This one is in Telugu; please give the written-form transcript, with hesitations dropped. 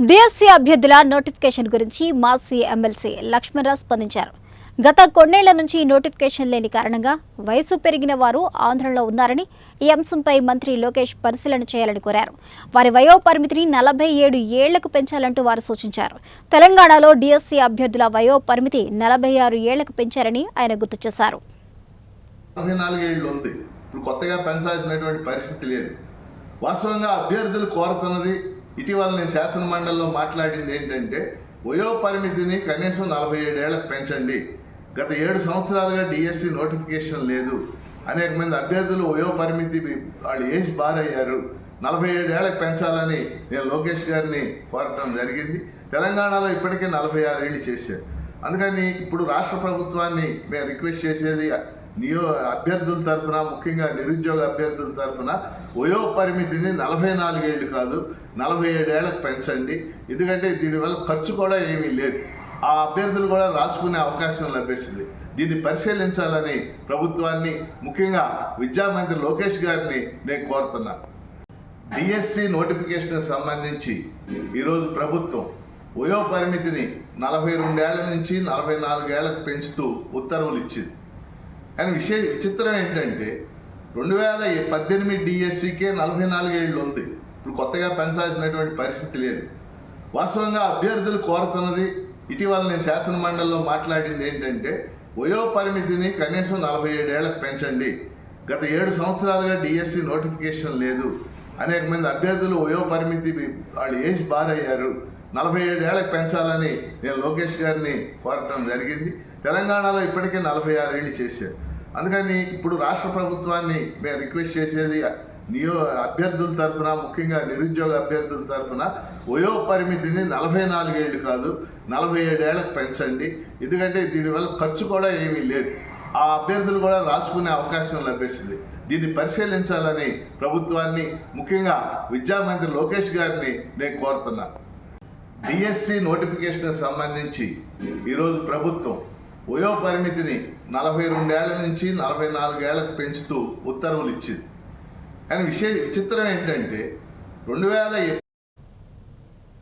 డిఎస్సీ అభ్యర్థుల నోటిఫికేషన్ గురించి మాజీ ఎమ్మెల్సీ లక్ష్మణరావు స్పందించారు. గత కొన్నేళ్ల నుంచి నోటిఫికేషన్ లేని కారణంగా వయసు పెరిగిన వారు ఆందోళనలో ఉన్నారని, ఈ అంశంపై మంత్రి లోకేష్ పరిశీలన చేయాలని కోరారు. వారి వయో పరిమితిని 47 ఏళ్లకు పెంచాలంటూ వారు సూచించారు. తెలంగాణలో డిఎస్సీ అభ్యర్థుల వయో పరిమితి 46 ఏళ్లకు పెంచారని ఆయన గుర్తు చేశారు. 44 ఏళ్ళు ఉంది. ఇప్పుడు కొత్తగా పెంచాల్సినటువంటి పరిస్థితి లేదు. వాస్తవంగా అభ్యర్థులు కోరుతున్నది, ఇటీవల నేను శాసన మండలిలో మాట్లాడింది ఏంటంటే, వయో పరిమితిని కనీసం 47 ఏళ్లకు పెంచండి. గత 7 సంవత్సరాలుగా డిఎస్సి నోటిఫికేషన్ లేదు. అనేక మంది అభ్యర్థులు వయో పరిమితి వాళ్ళు ఏజ్ బార్ అయ్యారు. 47 ఏళ్లకు పెంచాలని నేను లోకేష్ గారిని కోరటం జరిగింది. తెలంగాణలో ఇప్పటికే 46 ఏళ్ళు చేశారు. అందుకని ఇప్పుడు రాష్ట్ర ప్రభుత్వాన్ని మేము రిక్వెస్ట్ చేసేది, అభ్యర్థుల తరఫున, ముఖ్యంగా నిరుద్యోగ అభ్యర్థుల తరఫున వయో పరిమితిని 44 ఏళ్ళు కాదు 47 ఏళ్లకు పెంచండి. ఎందుకంటే దీనివల్ల ఖర్చు కూడా ఏమీ లేదు. ఆ అభ్యర్థులు కూడా రాసుకునే అవకాశం లభిస్తుంది. దీన్ని పరిశీలించాలని ప్రభుత్వాన్ని, ముఖ్యంగా విద్యామంత్రి లోకేష్ గారిని నేను కోరుతున్నాను. డిఎస్సి నోటిఫికేషన్కి సంబంధించి ఈరోజు ప్రభుత్వం వయో పరిమితిని 42 ఏళ్ల నుంచి 44 ఏళ్లకు పెంచుతూ ఉత్తర్వులు ఇచ్చింది. కానీ విచిత్రం ఏంటంటే 2018 డిఎస్సికే 44 ఏళ్ళు ఉంది. ఇప్పుడు కొత్తగా పెంచాల్సినటువంటి పరిస్థితి లేదు. వాస్తవంగా అభ్యర్థులు కోరుతున్నది, ఇటీవల నేను శాసన మండలిలో మాట్లాడింది ఏంటంటే, వయో పరిమితిని కనీసం 47 ఏళ్లకు పెంచండి. గత 7 సంవత్సరాలుగా డిఎస్సి నోటిఫికేషన్ లేదు. అనేక మంది అభ్యర్థులు వయో పరిమితి వాళ్ళు ఏజ్ బార్ అయ్యారు. 47 ఏళ్లకు పెంచాలని నేను లోకేష్ గారిని కోరటం జరిగింది. తెలంగాణలో ఇప్పటికే 46 ఏళ్ళు చేశారు. అందుకని ఇప్పుడు రాష్ట్ర ప్రభుత్వాన్ని మేము రిక్వెస్ట్ చేసేది, అభ్యర్థుల తరఫున, ముఖ్యంగా నిరుద్యోగ అభ్యర్థుల తరఫున వయో పరిమితిని 44 ఏళ్ళు కాదు 47 ఏళ్లకు పెంచండి. ఎందుకంటే దీనివల్ల ఖర్చు కూడా ఏమీ లేదు. ఆ అభ్యర్థులు కూడా రాసుకునే అవకాశం లభిస్తుంది. దీన్ని పరిశీలించాలని ప్రభుత్వాన్ని, ముఖ్యంగా విద్యామంత్రి లోకేష్ గారిని నేను కోరుతున్నాను. డిఎస్సి నోటిఫికేషన్కి సంబంధించి ఈరోజు ప్రభుత్వం వయో పరిమితిని 42 ఏళ్ల నుంచి 44 ఏళ్లకు పెంచుతూ ఉత్తర్వులు ఇచ్చింది. కానీ విచిత్రం ఏంటంటే,